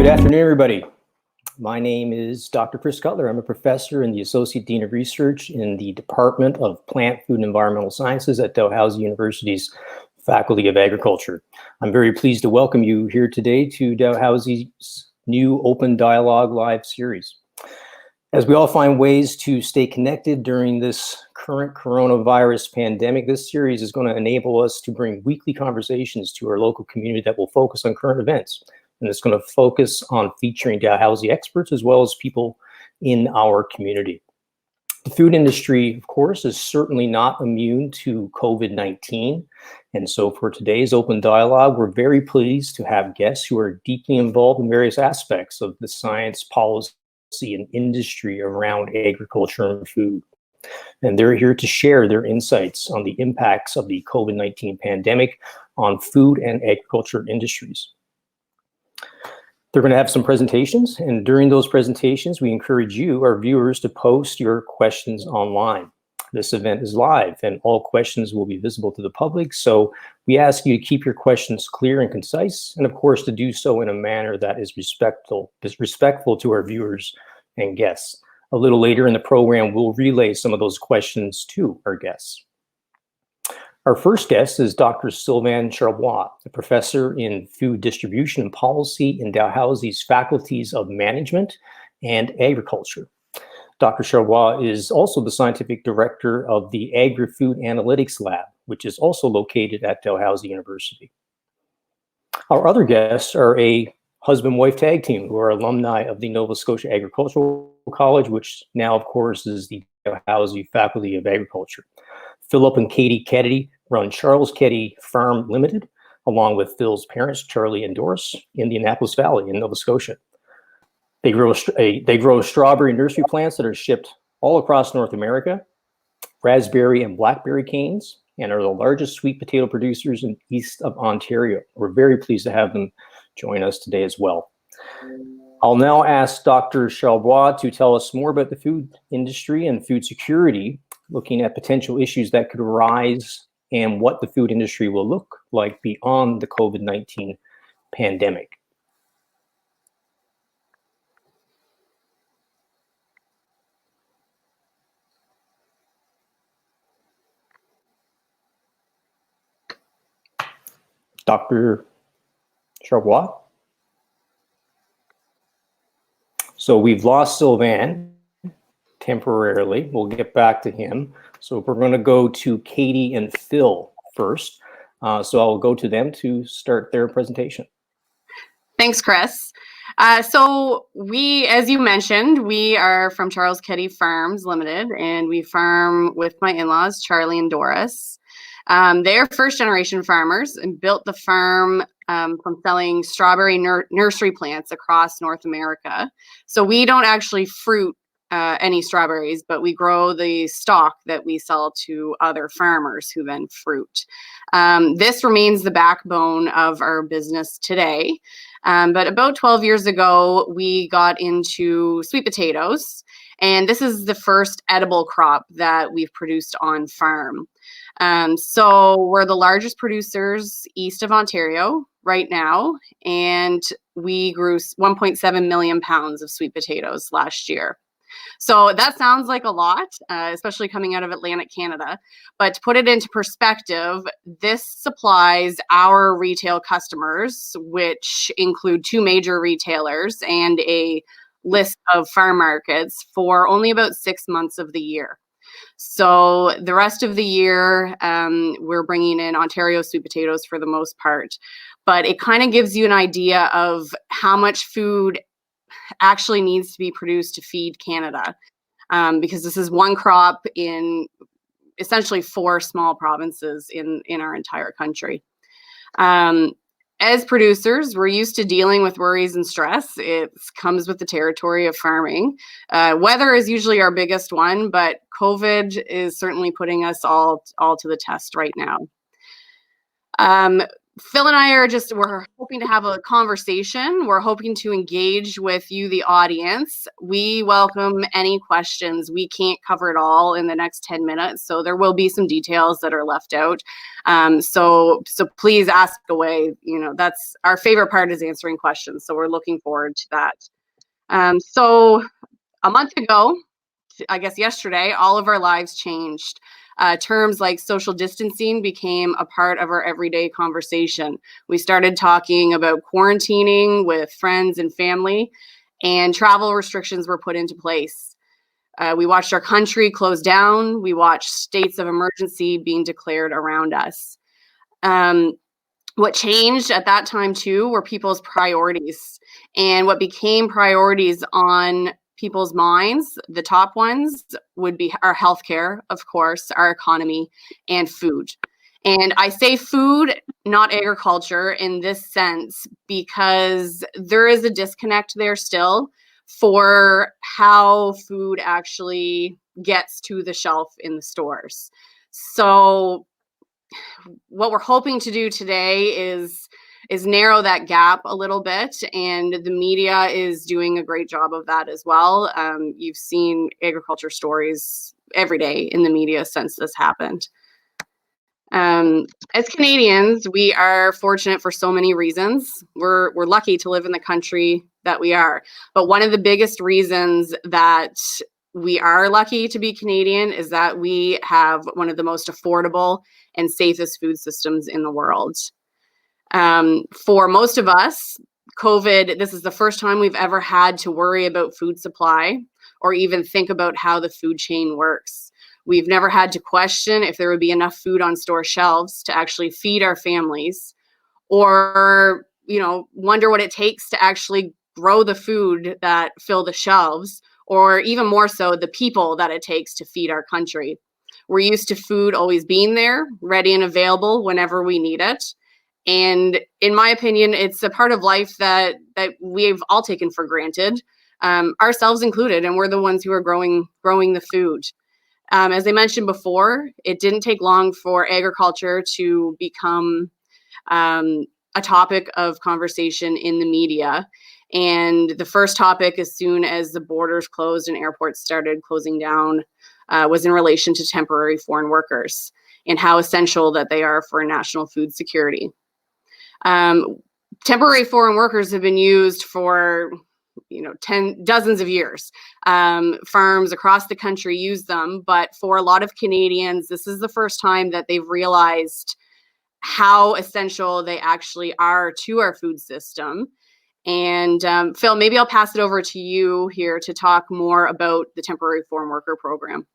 Good afternoon, everybody. My name is Dr. Chris Cutler. I'm a professor and the Associate Dean of Research in the Department of Plant, Food, and Environmental Sciences at Dalhousie University's Faculty of Agriculture. I'm very pleased to welcome you here today to Dalhousie's new Open Dialogue Live series. As we all find ways to stay connected during this current coronavirus pandemic, this series is going to enable us to bring weekly conversations to our local community that will focus on current events. And it's going to focus on featuring Dalhousie experts as well as people in our community. The food industry, of course, is certainly not immune to COVID-19. And so for today's open dialogue, we're very pleased to have guests who are deeply involved in various aspects of the science, policy, and industry around agriculture and food. And they're here to share their insights on the impacts of the COVID-19 pandemic on food and agriculture industries. They're going to have some presentations, and during those presentations, we encourage you, our viewers, to post your questions online. This event is live, and all questions will be visible to the public, so we ask you to keep your questions clear and concise, and of course, to do so in a manner that is respectful to our viewers and guests. A little later in the program, we'll relay some of those questions to our guests. Our first guest is Dr. Sylvain Charlebois, a professor in food distribution and policy in Dalhousie's faculties of management and agriculture. Dr. Charlebois is also the scientific director of the Agri-Food Analytics Lab, which is also located at Dalhousie University. Our other guests are a husband-wife tag team who are alumni of the Nova Scotia Agricultural College, which now, of course, is the Dalhousie Faculty of Agriculture. Philip and Katie Keddy run Charles Keddy Farm Limited, along with Phil's parents, Charlie and Doris, in the Annapolis Valley in Nova Scotia. They grow strawberry nursery plants that are shipped all across North America, raspberry and blackberry canes, and are the largest sweet potato producers in east of Ontario. We're very pleased to have them join us today as well. I'll now ask Dr. Charlebois to tell us more about the food industry and food security, looking at potential issues that could arise and what the food industry will look like beyond the COVID-19 pandemic. Dr. Charlebois? So we've lost Sylvain temporarily. We'll get back to him. So we're going to go to Katie and Phil first. So I'll go to them to start their presentation. Thanks, Chris. So we, as you mentioned, we are from Charles Keddy Farms Limited, and we farm with my in-laws, Charlie and Doris. They're first-generation farmers and built the farm from selling strawberry nursery plants across North America. So we don't actually fruit any strawberries, but we grow the stalk that we sell to other farmers who then fruit. This remains the backbone of our business today. But about 12 years ago, we got into sweet potatoes, and this is the first edible crop that we've produced on farm. So we're the largest producers east of Ontario right now, and we grew 1.7 million pounds of sweet potatoes last year. So that sounds like a lot, especially coming out of Atlantic Canada. But to put it into perspective, this supplies our retail customers, which include 2 major retailers and a list of farm markets, for only about 6 months of the year. So the rest of the year, we're bringing in Ontario sweet potatoes for the most part. But it kind of gives you an idea of how much food actually needs to be produced to feed Canada, because this is one crop in essentially 4 small provinces in our entire country. As producers, we're used to dealing with worries and stress. It comes with the territory of farming. Weather is usually our biggest one, but COVID is certainly putting us all to the test right now. Phil and I we're hoping to have a conversation. We're hoping to engage with you, the audience. We welcome any questions. We can't cover it all in the next 10 minutes, so there will be some details that are left out. So please ask away. That's our favorite part, is answering questions. So we're looking forward to that. So a month ago, I guess yesterday, all of our lives changed. Terms like social distancing became a part of our everyday conversation. We started talking about quarantining with friends and family, and travel restrictions were put into place. We watched our country close down. We watched states of emergency being declared around us. What changed at that time too were people's priorities, and what became priorities on people's minds, the top ones would be our healthcare, of course, our economy, and food. And I say food, not agriculture, in this sense, because there is a disconnect there still for how food actually gets to the shelf in the stores. So what we're hoping to do today is narrow that gap a little bit, and the media is doing a great job of that as well. You've seen agriculture stories every day in the media since this happened. As Canadians, we are fortunate for so many reasons. We're lucky to live in the country that we are. But one of the biggest reasons that we are lucky to be Canadian is that we have one of the most affordable and safest food systems in the world. For most of us, COVID, this is the first time we've ever had to worry about food supply or even think about how the food chain works. We've never had to question if there would be enough food on store shelves to actually feed our families, or, wonder what it takes to actually grow the food that fill the shelves, or even more so, the people that it takes to feed our country. We're used to food always being there, ready and available whenever we need it. And in my opinion, it's a part of life that we've all taken for granted, ourselves included, and we're the ones who are growing the food. As I mentioned before, it didn't take long for agriculture to become a topic of conversation in the media. And the first topic, as soon as the borders closed and airports started closing down, was in relation to temporary foreign workers and how essential that they are for national food security. Temporary foreign workers have been used for dozens of years. Farms across the country use them, but for a lot of Canadians, this is the first time that they've realized how essential they actually are to our food system. And Phil, maybe I'll pass it over to you here to talk more about the temporary foreign worker program.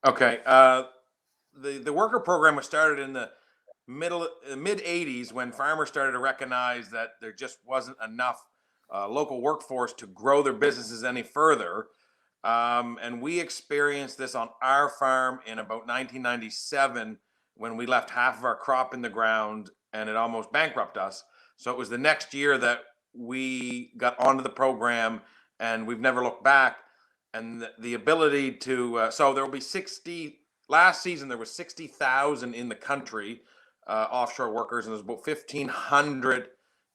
Okay. The worker program was started in the mid 80s when farmers started to recognize that there just wasn't enough local workforce to grow their businesses any further. And we experienced this on our farm in about 1997 when we left half of our crop in the ground and it almost bankrupted us. So it was the next year that we got onto the program, and we've never looked back. And the ability to, so there will be last season there was 60,000 in the country, offshore workers, and there's about 1,500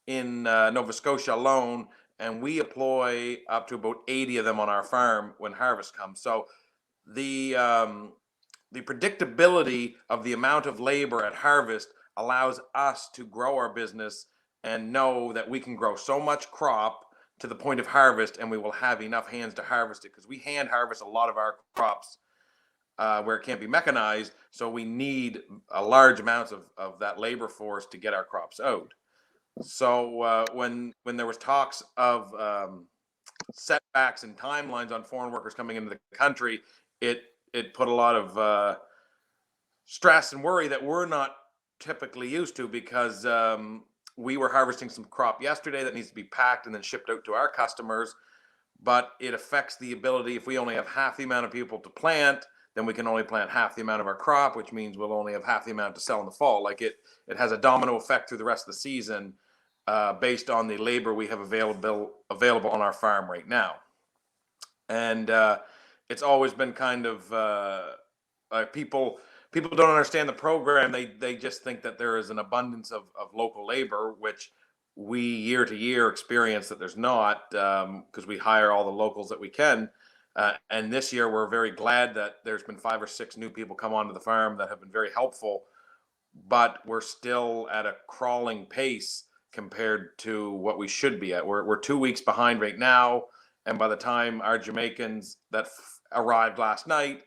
in Nova Scotia alone, and we employ up to about 80 of them on our farm when harvest comes. So the predictability of the amount of labor at harvest allows us to grow our business and know that we can grow so much crop to the point of harvest, and we will have enough hands to harvest it, because we hand harvest a lot of our crops where it can't be mechanized. So we need a large amounts of that labor force to get our crops out. So when there was talks of setbacks and timelines on foreign workers coming into the country, it put a lot of stress and worry that we're not typically used to, because we were harvesting some crop yesterday that needs to be packed and then shipped out to our customers. But it affects the ability, if we only have half the amount of people to plant, then we can only plant half the amount of our crop, which means we'll only have half the amount to sell in the fall. Like it has a domino effect through the rest of the season based on the labor we have available on our farm right now. And it's always been kind of people people don't understand the program. They just think that there is an abundance of local labor, which we year to year experience that there's not, because we hire all the locals that we can. And this year we're very glad that there's been 5 or 6 new people come onto the farm that have been very helpful, but we're still at a crawling pace compared to what we should be at. We're 2 weeks behind right now. And by the time our Jamaicans that arrived last night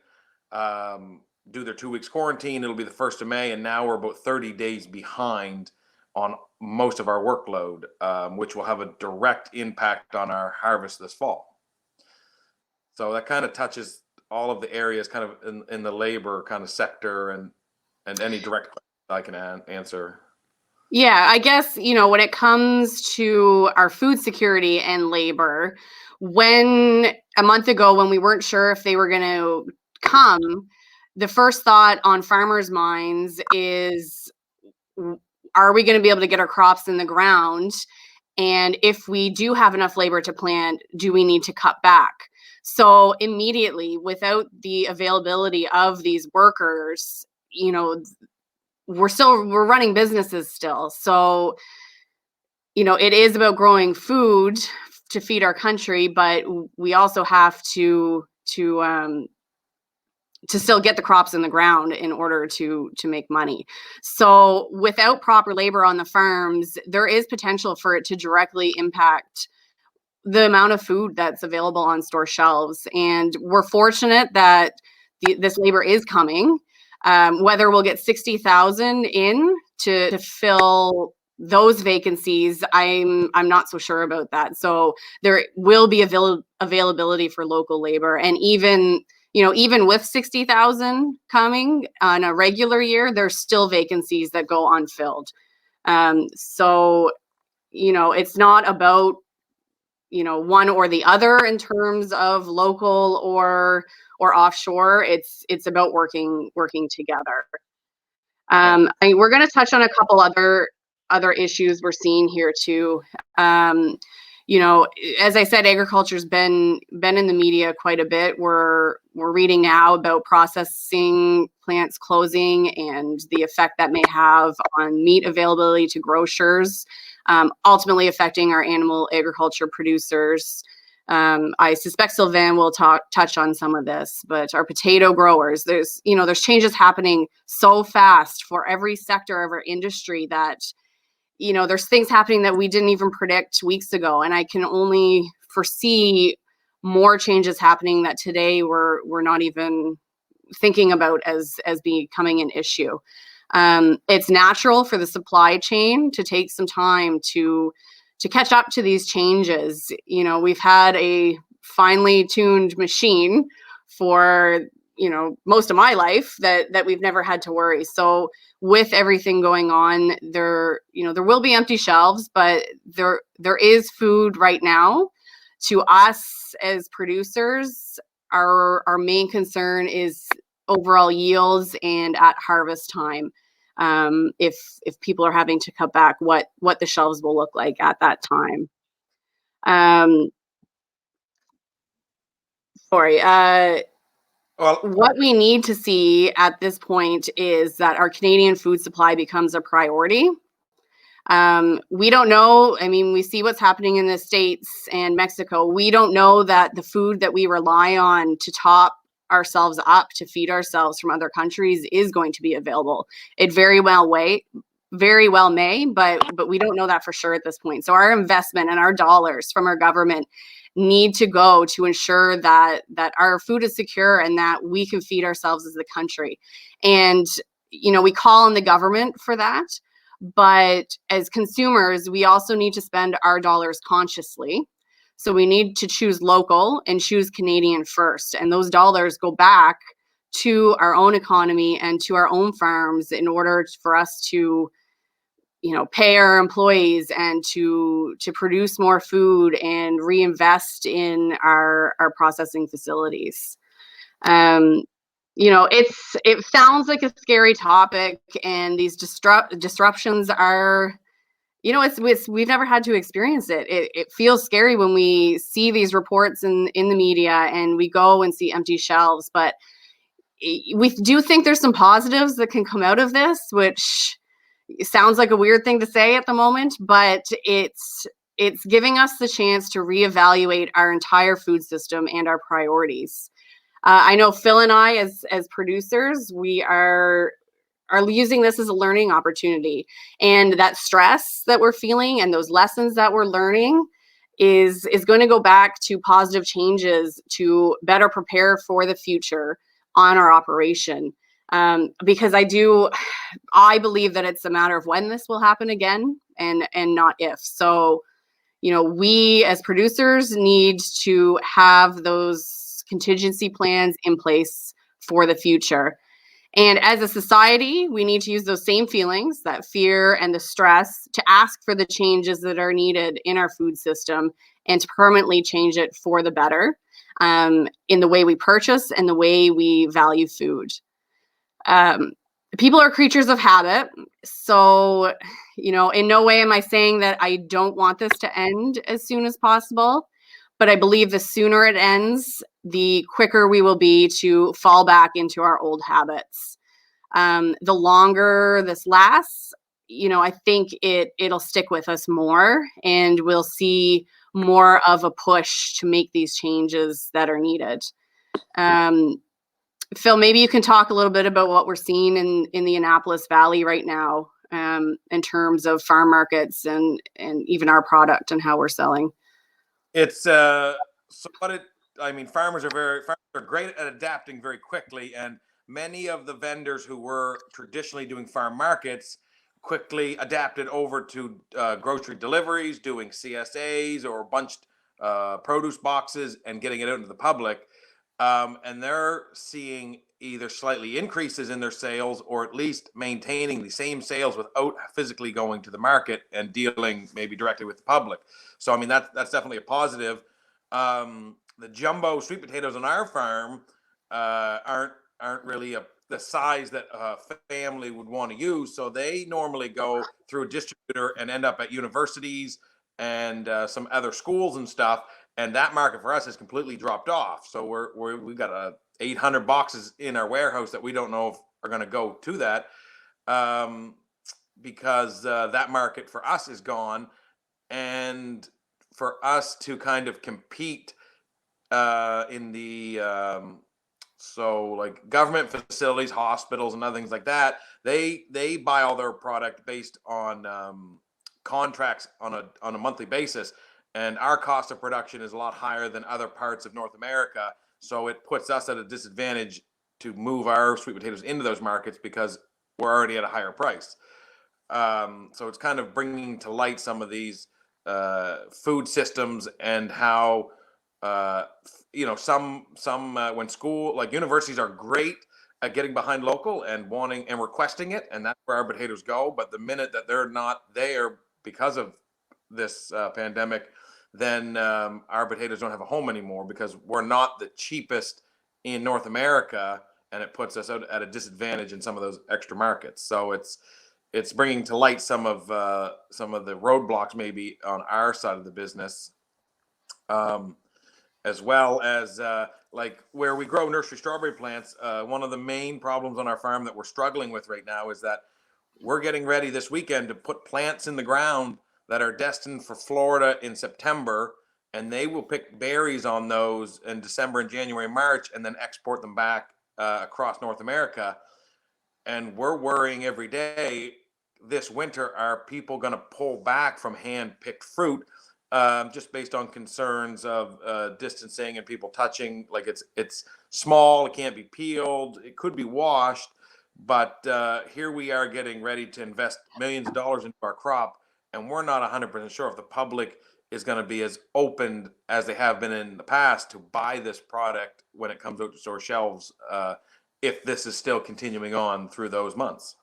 do their 2 weeks quarantine, it'll be the 1st of May. And now we're about 30 days behind on most of our workload, which will have a direct impact on our harvest this fall. So that kind of touches all of the areas kind of in the labor kind of sector, and any direct questions I can answer. Yeah, I guess, when it comes to our food security and labor, when a month ago, when we weren't sure if they were going to come, the first thought on farmers' minds is, are we going to be able to get our crops in the ground? And if we do have enough labor to plant, do we need to cut back? So immediately, without the availability of these workers, we're running businesses still. So, it is about growing food to feed our country, but we also have to still get the crops in the ground in order to make money. So without proper labor on the farms, there is potential for it to directly impact the amount of food that's available on store shelves. And we're fortunate that this labor is coming. Whether we'll get 60,000 in to fill those vacancies, I'm not so sure about that. So there will be availability for local labor, and even with 60,000 coming on a regular year, there's still vacancies that go unfilled. So it's not about one or the other in terms of local or offshore. It's about working together. We're going to touch on a couple other issues we're seeing here too. As I said, agriculture's been in the media quite a bit. We're reading now about processing plants closing and the effect that may have on meat availability to grocers, ultimately affecting our animal agriculture producers. I suspect Sylvain will touch on some of this, but our potato growers, there's changes happening so fast for every sector of our industry that there's things happening that we didn't even predict weeks ago, and I can only foresee more changes happening that today we're not even thinking about as becoming an issue. It's natural for the supply chain to take some time to catch up to these changes. We've had a finely tuned machine for most of my life that we've never had to worry. So with everything going on, there will be empty shelves, but there is food right now. To us as producers, our main concern is overall yields and at harvest time. If people are having to cut back, what the shelves will look like at that time. What we need to see at this point is that our Canadian food supply becomes a priority. We don't know. I mean, we see what's happening in the States and Mexico. We don't know that the food that we rely on to top ourselves up to feed ourselves from other countries is going to be available. It very well may, but we don't know that for sure at this point. So our investment and our dollars from our government need to go to ensure that our food is secure and that we can feed ourselves as a country. And we call on the government for that, but as consumers, we also need to spend our dollars consciously. So we need to choose local and choose Canadian first. And those dollars go back to our own economy and to our own farms in order for us to, pay our employees and to produce more food and reinvest in our processing facilities. It sounds like a scary topic, and these disruptions are, we've never had to experience it. It feels scary when we see these reports in the media and we go and see empty shelves. But, we do think there's some positives that can come out of this, which sounds like a weird thing to say at the moment, but it's giving us the chance to reevaluate our entire food system and our priorities. I know Phil and I, as producers, we are using this as a learning opportunity, and that stress that we're feeling and those lessons that we're learning is going to go back to positive changes to better prepare for the future on our operation. Because I believe that it's a matter of when this will happen again and not if. So, we as producers need to have those contingency plans in place for the future. And as a society, we need to use those same feelings, that fear and the stress, to ask for the changes that are needed in our food system and to permanently change it for the better, in the way we purchase and the way we value food. People are creatures of habit. So, in no way am I saying that I don't want this to end as soon as possible. But I believe the sooner it ends, the quicker we will be to fall back into our old habits. The longer this lasts, I think it'll stick with us more, and we'll see more of a push to make these changes that are needed. Phil, maybe you can talk a little bit about what we're seeing in the Annapolis Valley right now, in terms of farm markets and even our product and how we're selling. It's farmers are great at adapting very quickly, and many of the vendors who were traditionally doing farm markets quickly adapted over to grocery deliveries, doing CSAs or bunched produce boxes and getting it out into the public. And they're seeing either slightly increases in their sales or at least maintaining the same sales without physically going to the market and dealing maybe directly with the public. So, that's definitely a positive. The jumbo sweet potatoes on our farm aren't really the size that a family would want to use. So they normally go through a distributor and end up at universities and some other schools and stuff. And that market for us has completely dropped off. So we've got 800 boxes in our warehouse that we don't know if are going to go to that, because that market for us is gone. And for us to kind of compete in the like government facilities, hospitals, and other things like that, they buy all their product based on contracts on a monthly basis. And our cost of production is a lot higher than other parts of North America. So it puts us at a disadvantage to move our sweet potatoes into those markets because we're already at a higher price. So it's kind of bringing to light some of these food systems and how, some when school, like universities are great at getting behind local and wanting and requesting it. And that's where our potatoes go. But the minute that they're not there because of this pandemic, then our potatoes don't have a home anymore because we're not the cheapest in North America, and it puts us out at a disadvantage in some of those extra markets. So it's bringing to light some of the roadblocks maybe on our side of the business, as well as like where we grow nursery strawberry plants. One of the main problems on our farm that we're struggling with right now is that we're getting ready this weekend to put plants in the ground that are destined for Florida in September, and they will pick berries on those in December and January, March, and then export them back across North America. And we're worrying every day this winter, are people going to pull back from hand-picked fruit just based on concerns of distancing and people touching? Like it's small, it can't be peeled, it could be washed, but here we are getting ready to invest millions of dollars into our crop, and we're not 100% sure if the public is going to be as open as they have been in the past to buy this product when it comes out to store shelves, if this is still continuing on through those months.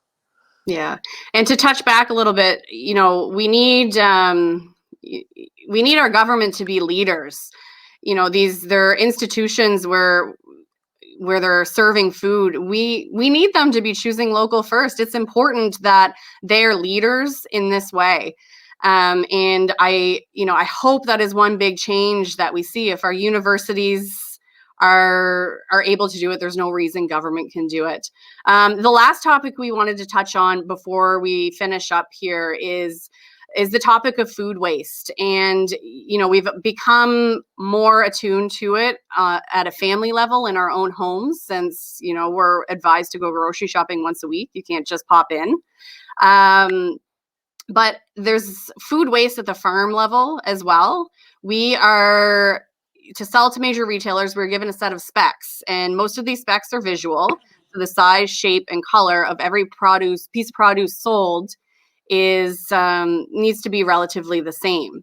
Yeah. And to touch back a little bit, we need our government to be leaders. They're institutions where they're serving food. We need them to be choosing local first. It's important that they're leaders in this way. And I hope that is one big change that we see. If our universities are able to do it. There's no reason government can do it. The last topic we wanted to touch on before we finish up here is the topic of food waste. And, we've become more attuned to it at a family level in our own homes, since, we're advised to go grocery shopping once a week. You can't just pop in. But there's food waste at the farm level as well. To sell to major retailers, we're given a set of specs, and most of these specs are visual. So the size, shape, and color of every piece of produce sold needs to be relatively the same.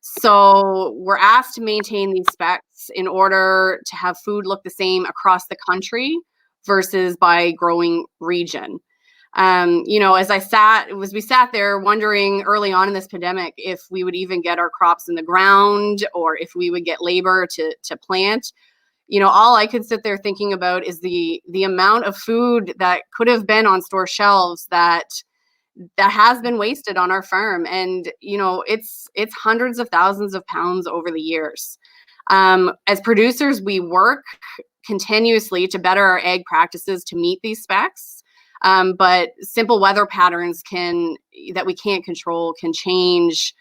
So we're asked to maintain these specs in order to have food look the same across the country versus by growing region. As we sat there wondering early on in this pandemic if we would even get our crops in the ground or if we would get labor to plant, all I could sit there thinking about is the amount of food that could have been on store shelves that has been wasted on our farm. And, it's hundreds of thousands of pounds over the years. As producers, we work continuously to better our ag practices to meet these specs. But simple weather patterns that we can't control can change,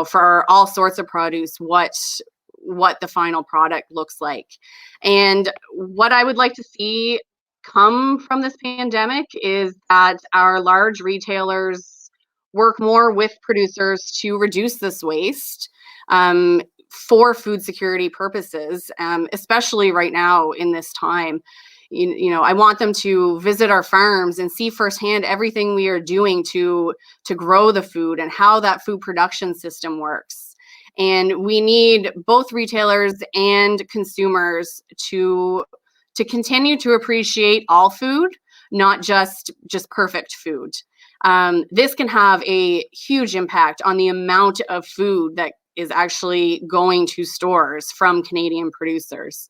for all sorts of produce, what the final product looks like. And what I would like to see come from this pandemic is that our large retailers work more with producers to reduce this waste for food security purposes, especially right now in this time. I want them to visit our farms and see firsthand everything we are doing to grow the food and how that food production system works. And we need both retailers and consumers to continue to appreciate all food, not just perfect food. This can have a huge impact on the amount of food that is actually going to stores from Canadian producers.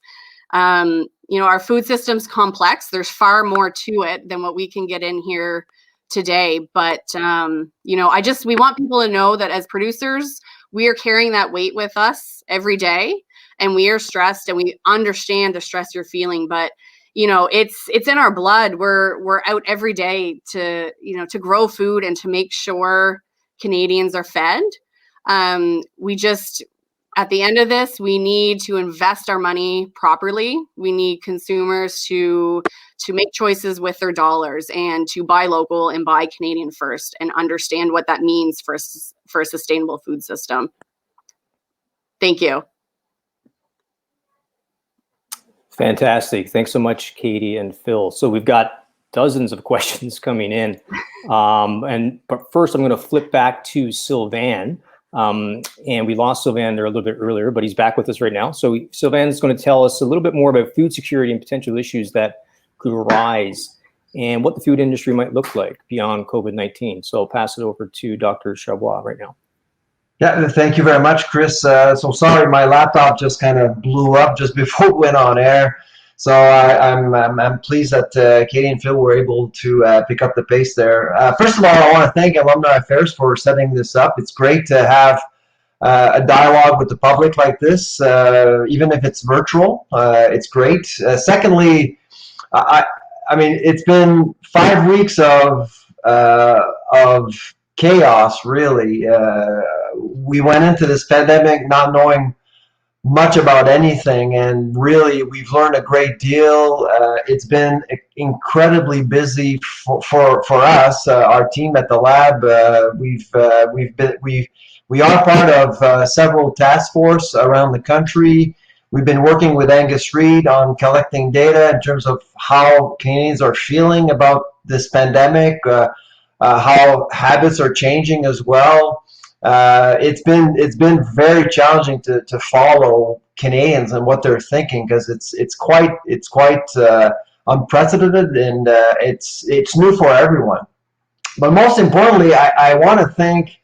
Our food system's complex. There's far more to it than what we can get in here today. But, we want people to know that as producers, we are carrying that weight with us every day, and we are stressed, and we understand the stress you're feeling. But, it's in our blood. We're out every day to grow food and to make sure Canadians are fed. At the end of this, we need to invest our money properly. We need consumers to make choices with their dollars and to buy local and buy Canadian first and understand what that means for a sustainable food system. Thank you. Fantastic. Thanks so much, Katie and Phil. So we've got dozens of questions coming in. But first, I'm going to flip back to Sylvain. And we lost Sylvain there a little bit earlier, but he's back with us right now. So Sylvain is going to tell us a little bit more about food security and potential issues that could arise and what the food industry might look like beyond COVID-19. So I'll pass it over to Dr. Charlebois right now. Yeah, thank you very much, Chris. So sorry, my laptop just kind of blew up just before it went on air. So I'm pleased that Katie and Phil were able to pick up the pace there. First of all, I want to thank Alumni Affairs for setting this up. It's great to have a dialogue with the public like this, even if it's virtual. It's great. Secondly, I mean, it's been 5 weeks of chaos, really. We went into this pandemic not knowing much about anything, and really we've learned a great deal. It's been incredibly busy for us, our team at the lab. We are part of several task force around the country. We've been working with Angus Reid on collecting data in terms of how Canadians are feeling about this pandemic, how habits are changing as well. It's been very challenging to follow Canadians and what they're thinking, because it's quite unprecedented, and it's new for everyone. But most importantly, I want to thank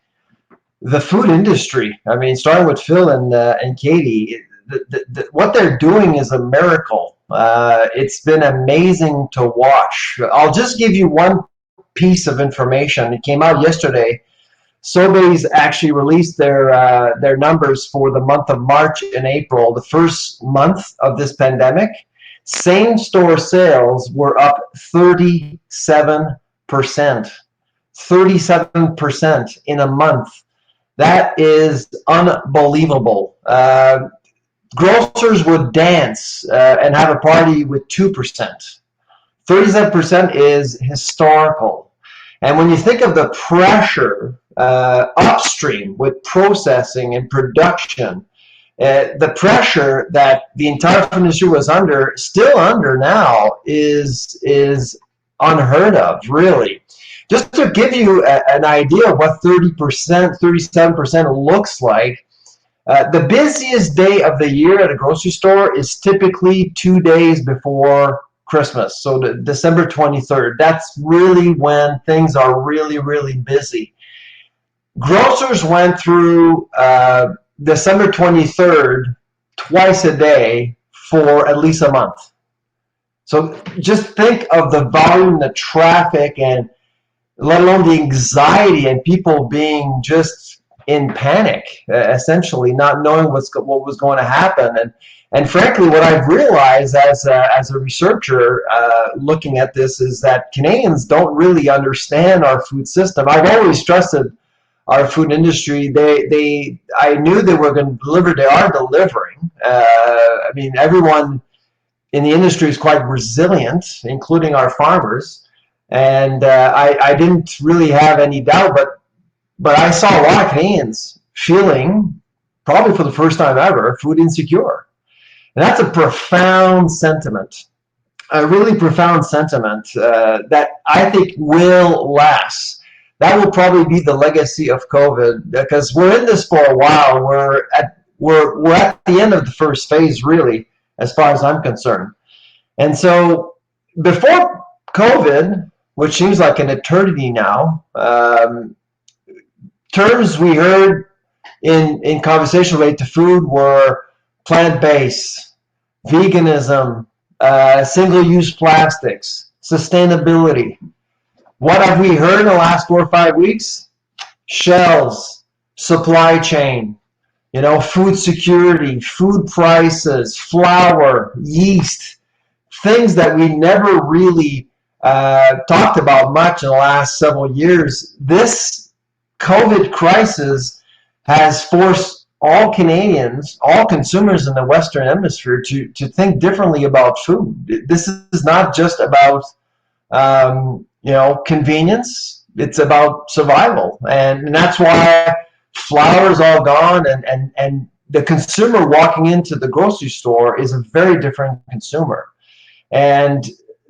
the food industry. I mean, starting with Phil and Katie, what they're doing is a miracle. It's been amazing to watch. I'll just give you one piece of information. It came out yesterday. Sobeys actually released their numbers for the month of March and April, the first month of this pandemic. Same-store sales were up 37%. 37% in a month. That is unbelievable. Grocers would dance and have a party with 2%. 37% is historical. And when you think of the pressure upstream with processing and production, the pressure that the entire food industry was still under now, is unheard of, really. Just to give you an idea of what 30%, 37% looks like, the busiest day of the year at a grocery store is typically 2 days before Christmas, so December 23rd. That's really when things are really, really busy. Grocers went through December 23rd twice a day for at least a month. So just think of the volume, the traffic, and let alone the anxiety and people being just in panic, essentially not knowing what was going to happen. And frankly, what I've realized as a researcher looking at this is that Canadians don't really understand our food system. I've always trusted our food industry. I knew they were going to deliver. They are delivering. I mean, everyone in the industry is quite resilient, including our farmers. And I didn't really have any doubt, but I saw a lot of Canadians feeling, probably for the first time ever, food insecure. And that's a profound sentiment, a really profound sentiment that I think will last. That will probably be the legacy of COVID, because we're in this for a while. We're at the end of the first phase, really, as far as I'm concerned. And so before COVID, which seems like an eternity now, terms we heard in conversation related to food were plant-based, veganism, single-use plastics, sustainability. What have we heard in the last 4 or 5 weeks? Shelves, supply chain, food security, food prices, flour, yeast, things that we never really talked about much in the last several years. This COVID crisis has forced all Canadians, all consumers in the Western Hemisphere to think differently about food. This is not just about convenience. It's about survival, and that's why flour is all gone, and the consumer walking into the grocery store is a very different consumer. And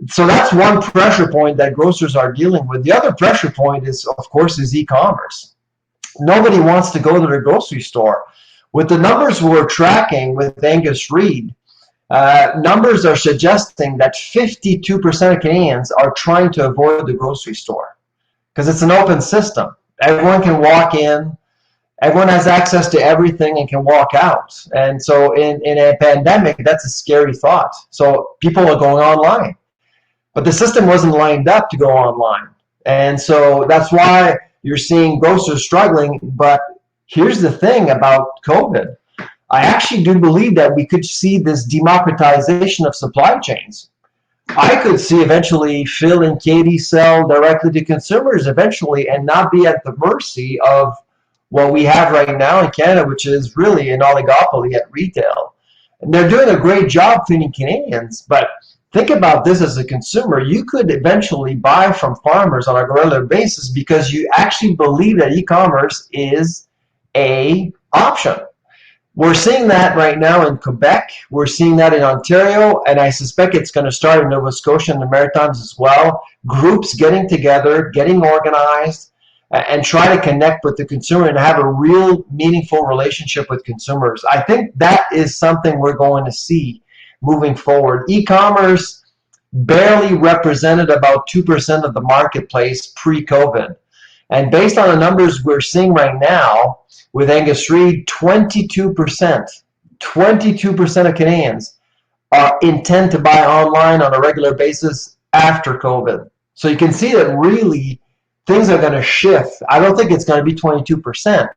so that's one pressure point that grocers are dealing with. The other pressure point is e-commerce. Nobody wants to go to their grocery store. With the numbers we're tracking with Angus Reid, numbers are suggesting that 52% of Canadians are trying to avoid the grocery store because it's an open system. Everyone can walk in. Everyone has access to everything and can walk out. And so in a pandemic, that's a scary thought. So people are going online. But the system wasn't lined up to go online. And so that's why you're seeing grocers struggling. But here's the thing about COVID. I actually do believe that we could see this democratization of supply chains. I could see eventually Phil and Katie sell directly to consumers eventually and not be at the mercy of what we have right now in Canada, which is really an oligopoly at retail. And they're doing a great job feeding Canadians, but think about this as a consumer. You could eventually buy from farmers on a regular basis because you actually believe that e-commerce is an option. We're seeing that right now in Quebec. We're seeing that in Ontario, and I suspect it's going to start in Nova Scotia and the Maritimes as well. Groups getting together, getting organized, and try to connect with the consumer and have a real meaningful relationship with consumers. I think that is something we're going to see moving forward. E-commerce barely represented about 2% of the marketplace pre-COVID. And based on the numbers we're seeing right now with Angus Reid, 22% of Canadians intend to buy online on a regular basis after COVID. So you can see that really things are going to shift. I don't think it's going to be 22%,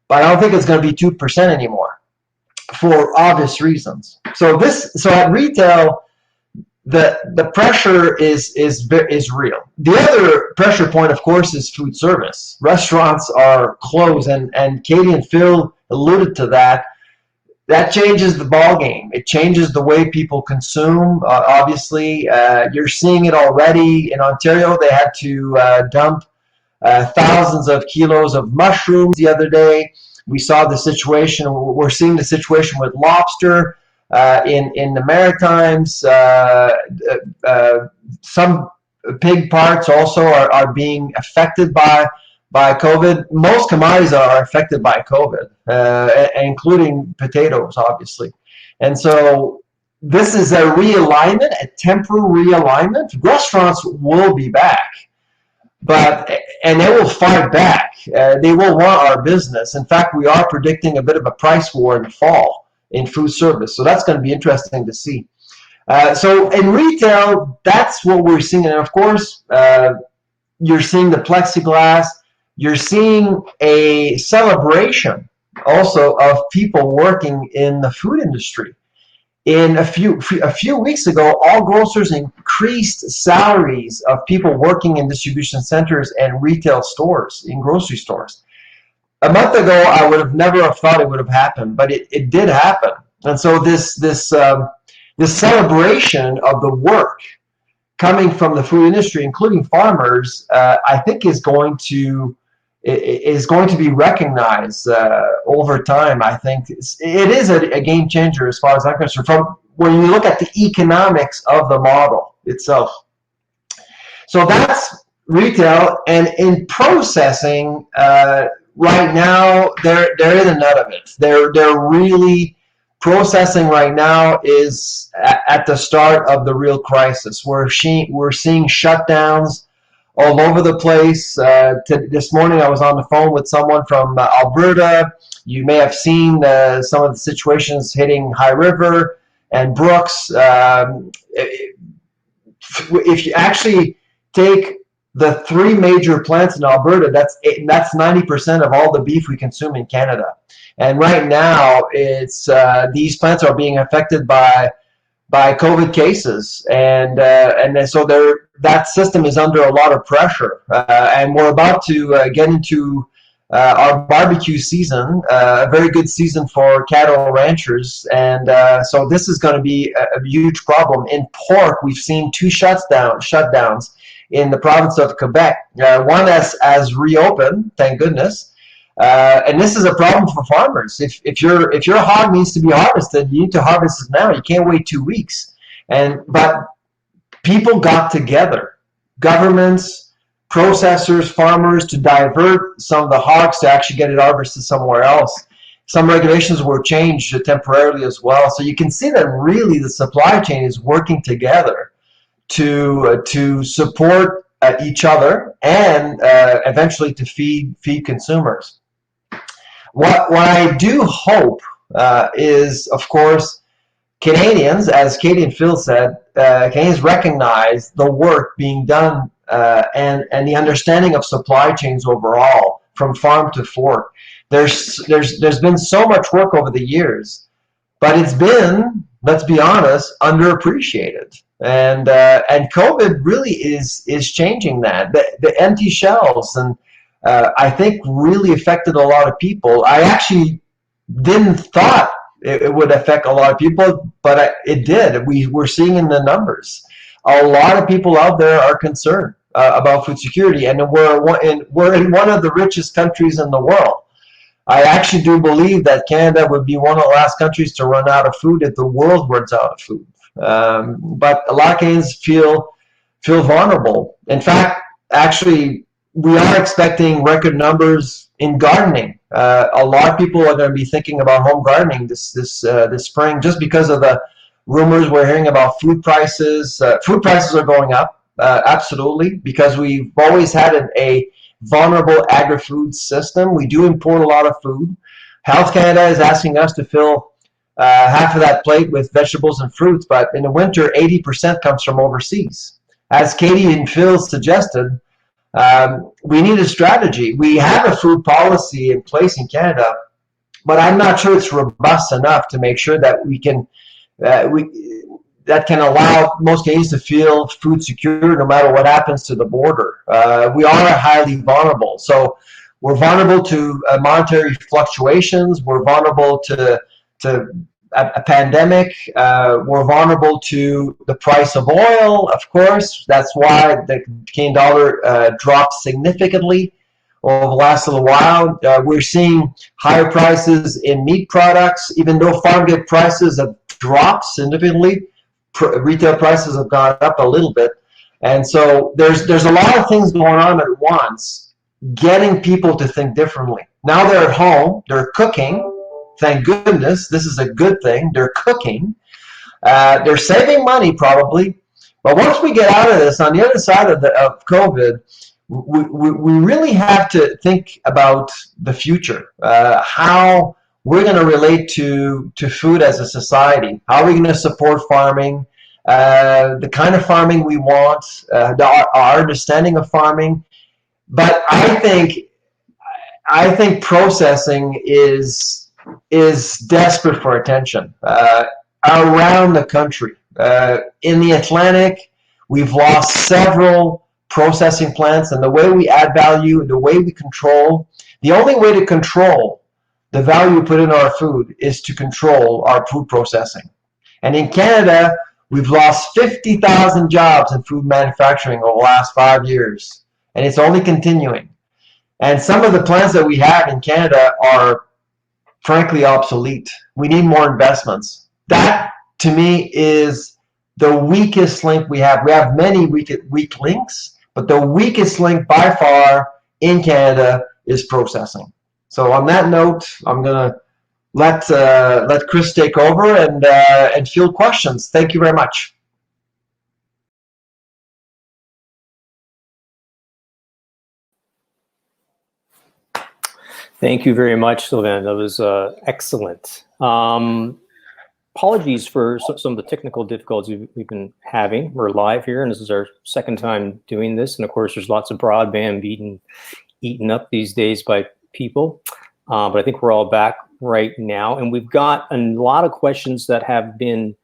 but I don't think it's going to be 2% anymore for obvious reasons. So at retail, the pressure is real. The other pressure point, of course, is food service. Restaurants are closed, and Katie and Phil alluded to that. That changes the ball game. It changes the way people consume. Obviously, you're seeing it already in Ontario. They had to dump thousands of kilos of mushrooms the other day. We saw the situation. We're seeing the situation with lobster in the Maritimes. Some pig parts also are being affected by COVID. Most commodities are affected by COVID, including potatoes, obviously. And so this is a realignment, a temporary realignment. Restaurants will be back, and they will fight back. They will want our business. In fact, we are predicting a bit of a price war in the fall in food service. So that's going to be interesting to see. So in retail, that's what we're seeing. And of course, you're seeing the plexiglass. You're seeing a celebration also of people working in the food industry. In a few weeks ago, all grocers increased salaries of people working in distribution centers and retail stores, in grocery stores. A month ago, I would have never have thought it would have happened, but it did happen. And so this celebration of the work coming from the food industry, including farmers, I think is going to be recognized over time. I think it is a game changer as far as I'm concerned, from when you look at the economics of the model itself. So that's retail. And in processing, right now, they're in the nut of it. They're really processing right now is at the start of the real crisis. We're seeing shutdowns all over the place. This morning I was on the phone with someone from Alberta. You may have seen some of the situations hitting High River and Brooks. If you actually take the three major plants in Alberta, that's 90% of all the beef we consume in Canada. And right now, it's these plants are being affected by COVID cases, and so that system is under a lot of pressure. And we're about to get into our barbecue season, a very good season for cattle ranchers, and so this is going to be a huge problem. In pork, we've seen two shutdowns in the province of Quebec. One has reopened, thank goodness. And this is a problem for farmers. If your hog needs to be harvested, you need to harvest it now. You can't wait 2 weeks. But people got together, governments, processors, farmers, to divert some of the hogs to actually get it harvested somewhere else. Some regulations were changed temporarily as well. So you can see that really the supply chain is working together to support each other and eventually to feed consumers. What I do hope is, of course, Canadians, as Katie and Phil said, Canadians recognize the work being done and the understanding of supply chains overall, from farm to fork. There's been so much work over the years, but it's been, let's be honest, underappreciated. And COVID really is changing that. The empty shelves, and I think really affected a lot of people. I actually didn't thought it would affect a lot of people, but it did. We're seeing in the numbers. A lot of people out there are concerned about food security, and we're in one of the richest countries in the world. I actually do believe that Canada would be one of the last countries to run out of food if the world runs out of food. But a lot of Canadians feel vulnerable. In fact, actually, we are expecting record numbers in gardening. A lot of people are going to be thinking about home gardening this spring, just because of the rumors we're hearing about food prices. Food prices are going up, absolutely, because we've always had a vulnerable agri-food system. We do import a lot of food. Health Canada is asking us to fill half of that plate with vegetables and fruits, but in the winter, 80% comes from overseas. As Katie and Phil suggested, We need a strategy. We have a food policy in place in Canada, but I'm not sure it's robust enough to make sure that we can that can allow most Canadians to feel food secure no matter what happens to the border. We are highly vulnerable. So we're vulnerable to monetary fluctuations. We're vulnerable to a pandemic. We're vulnerable to the price of oil, of course. That's why the Canadian dollar dropped significantly over the last little while. We're seeing higher prices in meat products, even though farm gate prices have dropped significantly. Retail prices have gone up a little bit. And so there's a lot of things going on at once, getting people to think differently. Now they're at home, they're cooking. Thank goodness, this is a good thing. They're cooking. They're saving money probably. But once we get out of this, on the other side of COVID, we really have to think about the future, how we're going to relate to food as a society. How are we going to support farming, the kind of farming we want, our understanding of farming. But I think processing is desperate for attention around the country. In the Atlantic, we've lost several processing plants, and the way we add value, the way we control, the only way to control the value we put in our food is to control our food processing. And in Canada, we've lost 50,000 jobs in food manufacturing over the last 5 years, and it's only continuing. And some of the plants that we have in Canada are frankly obsolete. We need more investments. That, to me, is the weakest link we have. We have many weak links, but the weakest link by far in Canada is processing. So on that note, I'm going to let Chris take over and field questions. Thank you very much. Thank you very much, Sylvain. That was excellent. Apologies for some of the technical difficulties we've been having. We're live here, and this is our second time doing this. And of course, there's lots of broadband being eaten up these days by people. But I think we're all back right now. And we've got a lot of questions that have been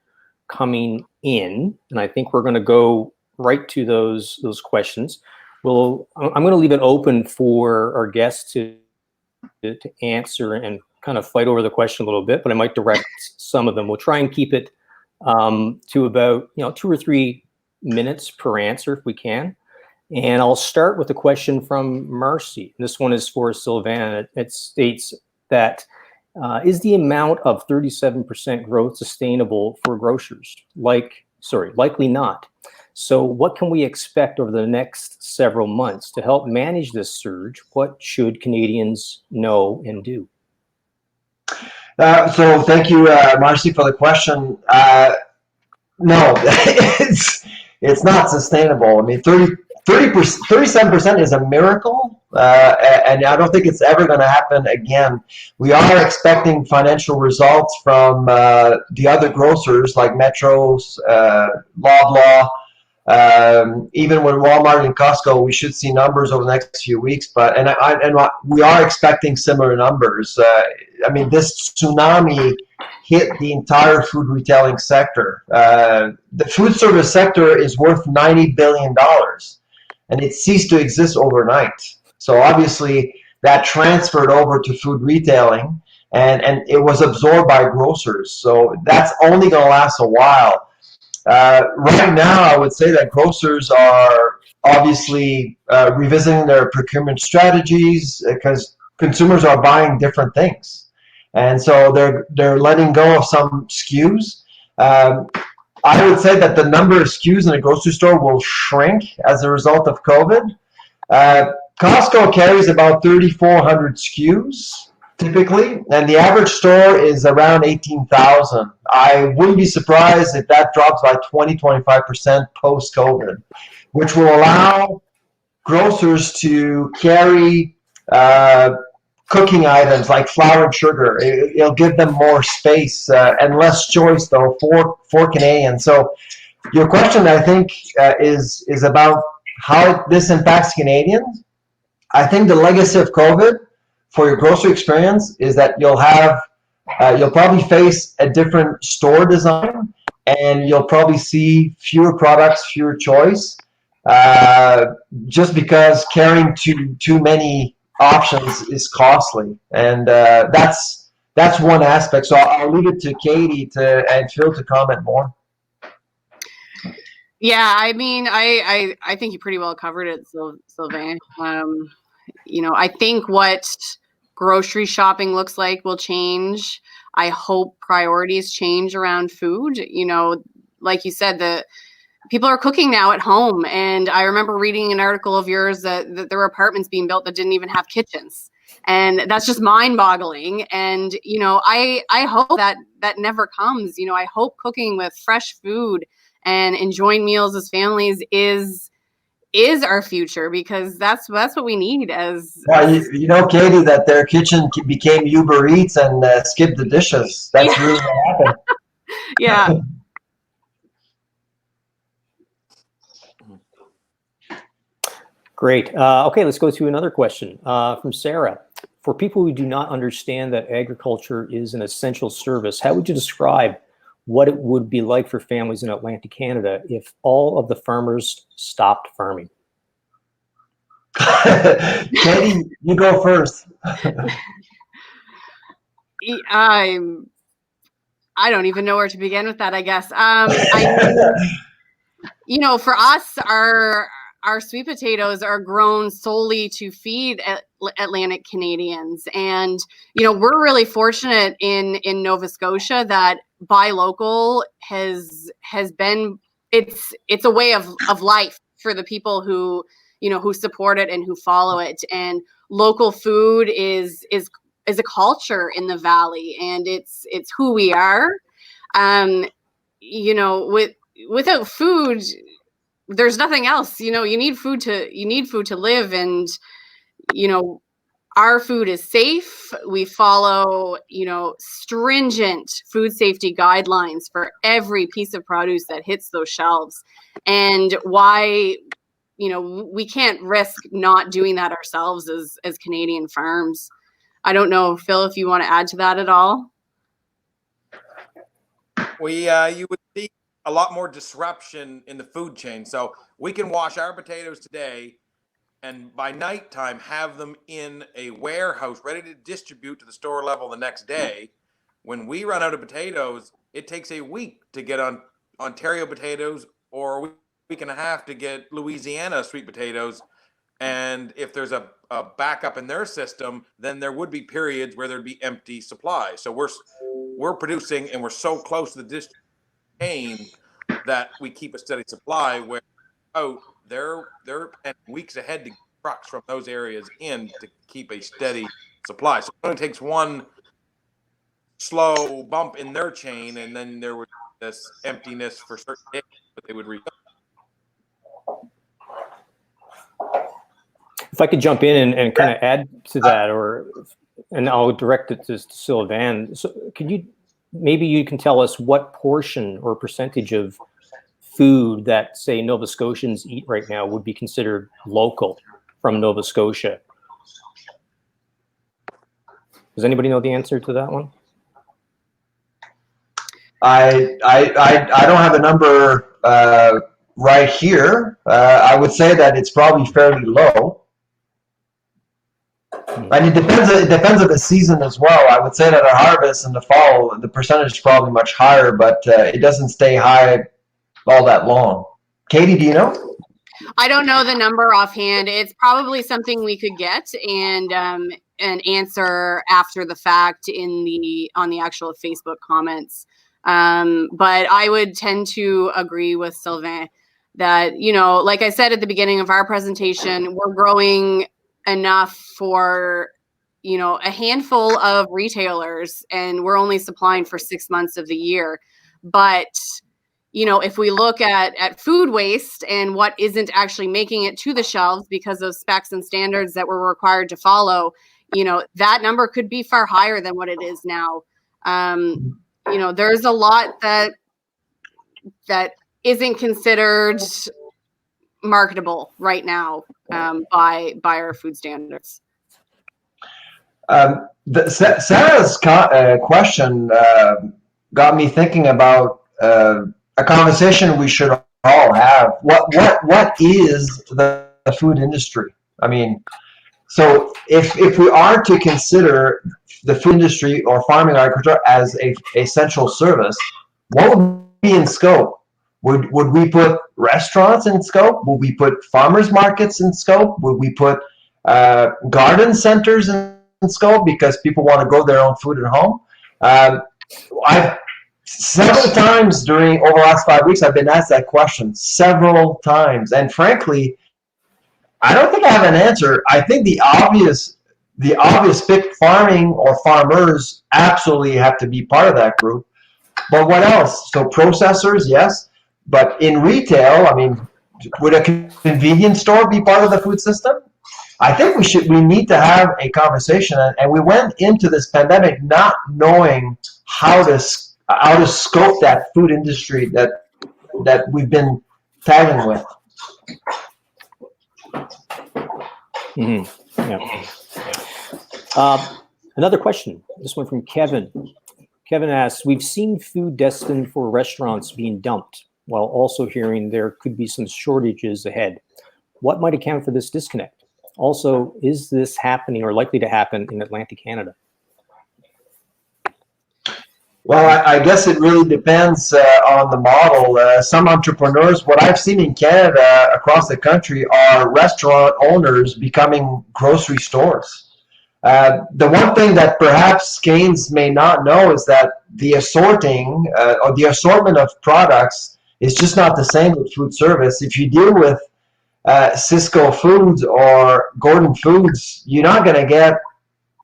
coming in. And I think we're going to go right to those questions. I'm going to leave it open for our guests to answer and kind of fight over the question a little bit, but I might direct some of them. We'll try and keep it to about 2 or 3 minutes per answer if we can. And I'll start with a question from Marcy. This one is for Sylvain. It states that is the amount of 37% growth sustainable for grocers? Likely not. So what can we expect over the next several months to help manage this surge? What should Canadians know and do? So thank you, Marcy, for the question. No, it's not sustainable. I mean, 37% is a miracle, and I don't think it's ever going to happen again. We are expecting financial results from the other grocers like Metro's, Loblaw. Even with Walmart and Costco, we should see numbers over the next few weeks. But we are expecting similar numbers. I mean, this tsunami hit the entire food retailing sector. The food service sector is worth $90 billion, and it ceased to exist overnight. So obviously, that transferred over to food retailing, and it was absorbed by grocers. So that's only going to last a while. Right now, I would say that grocers are obviously revisiting their procurement strategies because consumers are buying different things, and so they're letting go of some SKUs. I would say that the number of SKUs in a grocery store will shrink as a result of COVID. Costco carries about 3,400 SKUs. Typically, and the average store is around 18,000. I wouldn't be surprised if that drops by 20-25% post-COVID, which will allow grocers to carry cooking items like flour and sugar. It'll give them more space and less choice, though, for Canadians. So your question, I think, is about how this impacts Canadians, I think the legacy of COVID for your grocery experience is that you'll probably face a different store design, and you'll probably see fewer products, fewer choice, just because carrying too many options is costly, and that's one aspect. So I'll leave it to Katie and Phil to comment more. Yeah, I mean, I think you pretty well covered it, Sylvain. I think what grocery shopping looks like will change. I hope priorities change around food. Like you said, the people are cooking now at home. And I remember reading an article of yours that there were apartments being built that didn't even have kitchens. And that's just mind-boggling. And, I hope that never comes. I hope cooking with fresh food and enjoying meals as families is our future, because that's what we need as. Well, Katie, that their kitchen became Uber Eats and skipped the dishes. That's really what happened. Yeah. Great. Okay, let's go to another question from Sarah. For people who do not understand that agriculture is an essential service, how would you describe what it would be like for families in Atlantic Canada if all of the farmers stopped farming? Katie, you go first. I don't even know where to begin with that, I guess. For us, our sweet potatoes are grown solely to feed Atlantic Canadians. And, we're really fortunate in Nova Scotia that buy local has been, it's a way of life for the people who support it and who follow it. And local food is a culture in the Valley, and it's who we are. Without food, there's nothing else. You need food to live, and our food is safe. We follow stringent food safety guidelines for every piece of produce that hits those shelves. And why we can't risk not doing that ourselves as Canadian farms. I don't know, Phil, if you want to add to that at all. You would see a lot more disruption in the food chain. So we can wash our potatoes today, and by nighttime have them in a warehouse ready to distribute to the store level the next day. When we run out of potatoes, it takes a week to get on Ontario potatoes, or a week and a half to get Louisiana sweet potatoes. And if there's a backup in their system, then there would be periods where there'd be empty supply. So we're producing, and we're so close to the distribution chain that we keep a steady supply, where they're weeks ahead to get trucks from those areas in to keep a steady supply. So it only takes one slow bump in their chain, and then there would be this emptiness for certain days, but they would refill. If I could jump in and kind of add to that, and I'll direct it to Sylvain. So maybe you can tell us what portion or percentage of food that, say, Nova Scotians eat right now would be considered local from Nova Scotia. Does anybody know the answer to that one? I don't have a number right here. I would say that it's probably fairly low. And it depends on the season as well. I would say that at harvest in the fall, the percentage is probably much higher, but it doesn't stay high all that long. Katie, do you know? I don't know the number offhand. It's probably something we could get and answer after the fact on the actual Facebook comments. But I would tend to agree with Sylvain that, like I said at the beginning of our presentation, we're growing enough for, a handful of retailers, and we're only supplying for 6 months of the year. But, if we look at food waste and what isn't actually making it to the shelves because of specs and standards that we're required to follow, that number could be far higher than what it is now. There's a lot that isn't considered marketable right now by our food standards. Sarah's question got me thinking about a conversation we should all have. What is the food industry? I mean, so if we are to consider the food industry or farming agriculture as a essential service, what would be in scope? Would we put restaurants in scope? Would we put farmers markets in scope? Would we put garden centers in scope because people want to grow their own food at home? I've several times over the last 5 weeks, I've been asked that question several times, and frankly, I don't think I have an answer. I think the obvious pick, farming or farmers absolutely have to be part of that group. But what else? So processors, yes. But in retail, I mean, would a convenience store be part of the food system? I think we need to have a conversation. And we went into this pandemic not knowing how to scope that food industry that we've been tagging with. Mm-hmm. Yeah. Another question. This one from Kevin. Kevin asks, we've seen food destined for restaurants being dumped, while also hearing there could be some shortages ahead. What might account for this disconnect? Also, is this happening or likely to happen in Atlantic Canada? Well, I guess it really depends on the model. Some entrepreneurs, what I've seen in Canada across the country, are restaurant owners becoming grocery stores. The one thing that perhaps Canes may not know is that the assorting or the assortment of products is just not the same with food service. If you deal with Cisco Foods or Gordon Foods, you're not going to get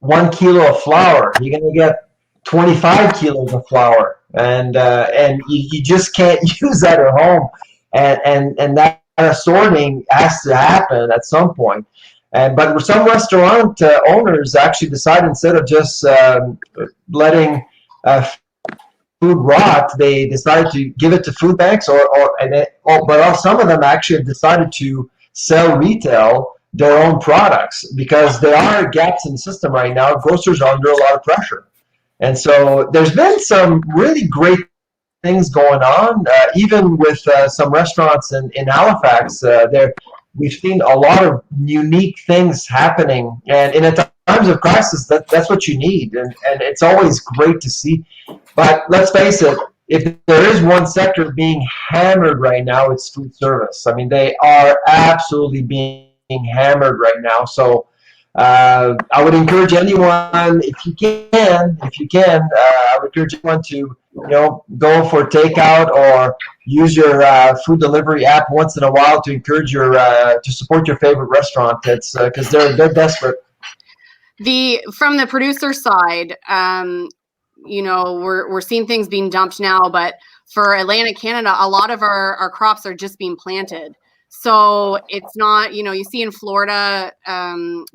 1 kilo of flour. You're going to get 25 kilos of flour, and you just can't use that at home, and that assorting has to happen at some point. But some restaurant owners actually decide, instead of just letting food rot, they decided to give it to food banks, but some of them actually have decided to sell retail their own products, because there are gaps in the system right now. Grocers are under a lot of pressure. And so there's been some really great things going on, even with some restaurants in Halifax. We've seen a lot of unique things happening. And in times of crisis, that's what you need. And it's always great to see. But let's face it, if there is one sector being hammered right now, it's food service. I mean, they are absolutely being hammered right now. So I would encourage anyone, if you can, I would encourage anyone to, go for takeout or use your food delivery app once in a while to encourage to support your favorite restaurant. It's because they're desperate. From the producer side, we're seeing things being dumped now, but for Atlantic Canada, a lot of our crops are just being planted. So it's not, you see in Florida,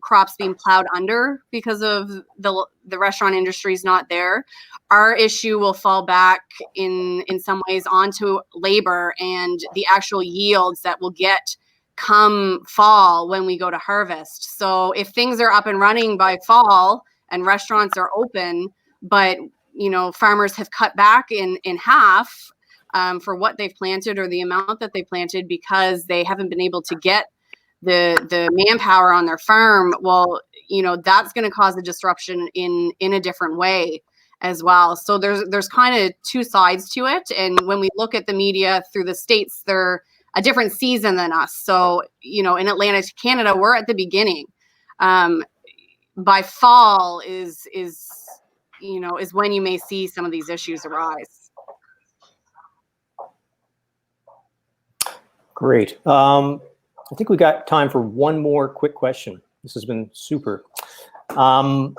crops being plowed under because of the restaurant industry is not there. Our issue will fall back in some ways onto labor and the actual yields that we'll get come fall when we go to harvest. So if things are up and running by fall and restaurants are open, but farmers have cut back in half for what they've planted or the amount that they planted because they haven't been able to get the manpower on their farm, well, that's going to cause a disruption in a different way as well. So there's kind of two sides to it. And when we look at the media through the States, they're a different season than us. So, in Atlantic Canada, we're at the beginning. By fall is when you may see some of these issues arise. Great. I think we got time for one more quick question. This has been super. Our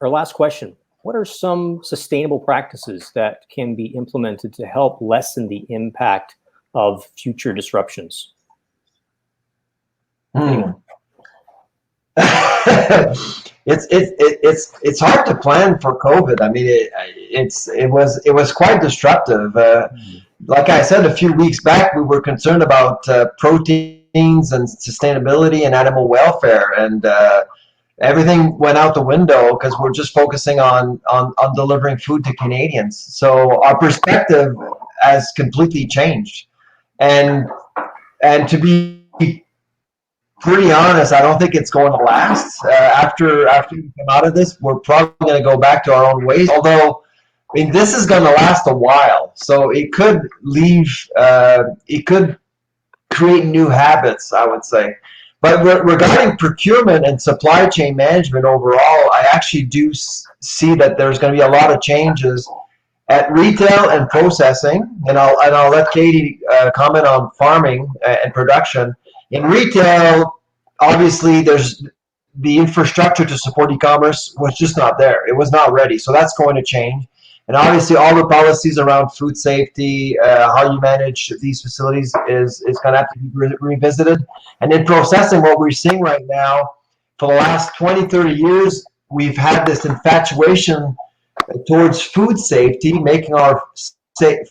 last question. What are some sustainable practices that can be implemented to help lessen the impact of future disruptions? It's hard to plan for COVID. I mean, it was quite disruptive. Like I said a few weeks back, we were concerned about protein and sustainability and animal welfare, and everything went out the window because we're just focusing on delivering food to Canadians. So our perspective has completely changed, and to be pretty honest, I don't think it's going to last. After we come out of this, we're probably going to go back to our own ways. Although, I mean, this is going to last a while, so it could it could create new habits, I would say. But regarding procurement and supply chain management overall, I actually do see that there's going to be a lot of changes at retail and processing, and I'll let Katie comment on farming and production. In retail, obviously, there's the infrastructure to support e-commerce was just not there. It was not ready, so that's going to change. And obviously, all the policies around food safety, how you manage these facilities is going to have to be revisited. And in processing, what we're seeing right now, for the last 20, 30 years, we've had this infatuation towards food safety, making our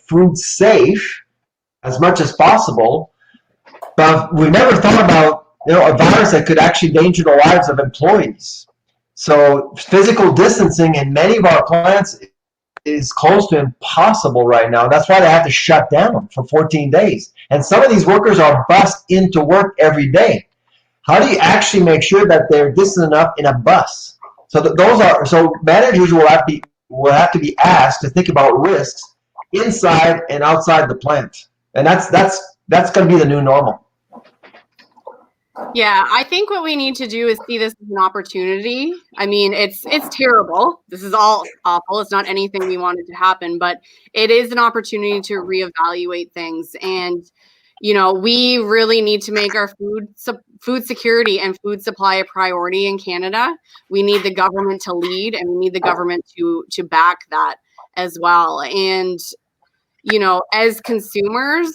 food safe as much as possible. But we never thought about, a virus that could actually endanger the lives of employees. So physical distancing in many of our plants is close to impossible right now. That's why they have to shut down for 14 days. And some of these workers are bussed into work every day. How do you actually make sure that they're distant enough in a bus? So managers will have to be asked to think about risks inside and outside the plant. And that's going to be the new normal. Yeah, I think what we need to do is see this as an opportunity. I mean, it's terrible. This is all awful. It's not anything we wanted to happen, but it is an opportunity to reevaluate things. And, we really need to make our food security and food supply a priority in Canada. We need the government to lead, and we need the government to back that as well. And, as consumers,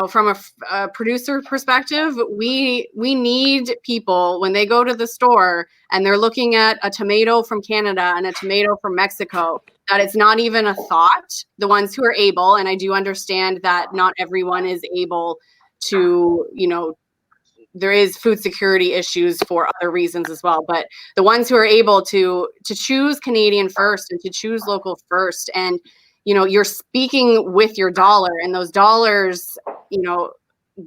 from a producer perspective, we need people when they go to the store and they're looking at a tomato from Canada and a tomato from Mexico, that it's not even a thought. The ones who are able, and I do understand that not everyone is able to, there is food security issues for other reasons as well. But the ones who are able to choose Canadian first and to choose local first, and you're speaking with your dollar, and those dollars,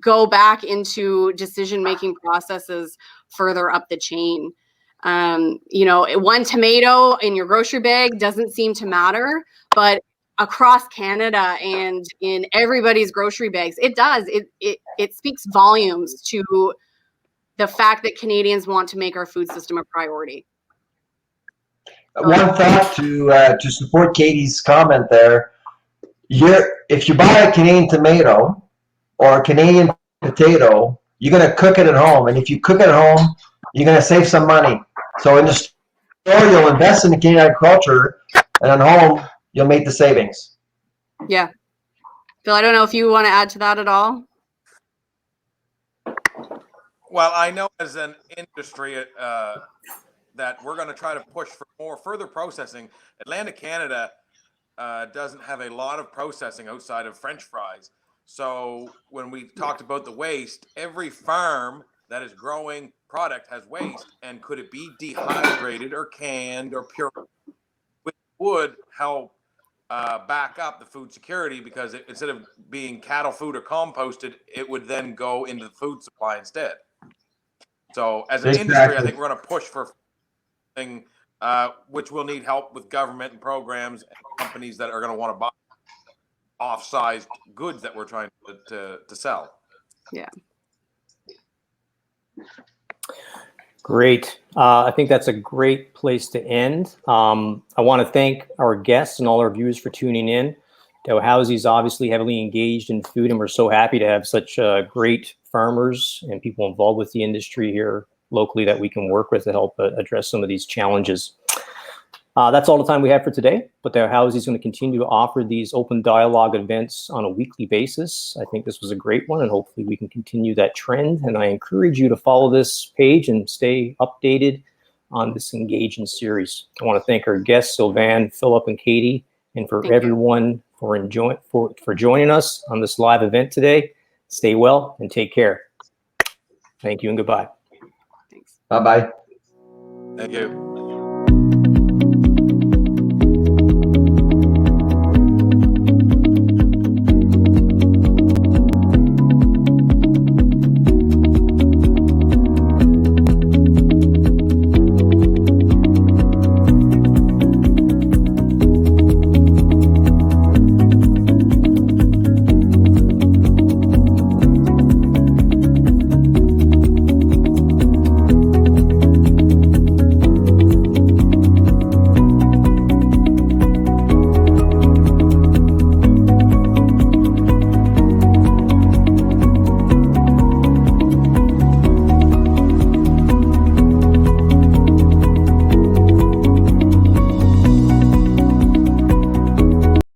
go back into decision-making processes further up the chain. One tomato in your grocery bag doesn't seem to matter, but across Canada and in everybody's grocery bags, it does. It speaks volumes to the fact that Canadians want to make our food system a priority. One thought to support Katie's comment there, if you buy a Canadian tomato or a Canadian potato, you're going to cook it at home. And if you cook it at home, you're going to save some money. So in the store, you'll invest in the Canadian agriculture, and at home, you'll make the savings. Yeah. Phil, I don't know if you want to add to that at all. Well, I know as an industry that we're going to try to push for further processing. Atlantic Canada doesn't have a lot of processing outside of French fries. So when we talked about the waste, every farm that is growing product has waste, and could it be dehydrated or canned or pure, which would help back up the food security, because instead of being cattle food or composted, it would then go into the food supply instead. So as an industry, I think we're going to push for thing, which will need help with government and programs and companies that are going to want to buy off-sized goods that we're trying to sell. Yeah. Great. I think that's a great place to end. I want to thank our guests and all our viewers for tuning in. Dalhousie is obviously heavily engaged in food, and we're so happy to have such great farmers and people involved with the industry here locally that we can work with to help address some of these challenges. That's all the time we have for today, but Dalhousie is going to continue to offer these open dialogue events on a weekly basis. I think this was a great one, and hopefully we can continue that trend. And I encourage you to follow this page and stay updated on this engaging series. I want to thank our guests, Sylvain, Philip, and Katie, and for everyone for joining us on this live event today. Stay well and take care. Thank you and goodbye. Thanks. Bye-bye. Thank you.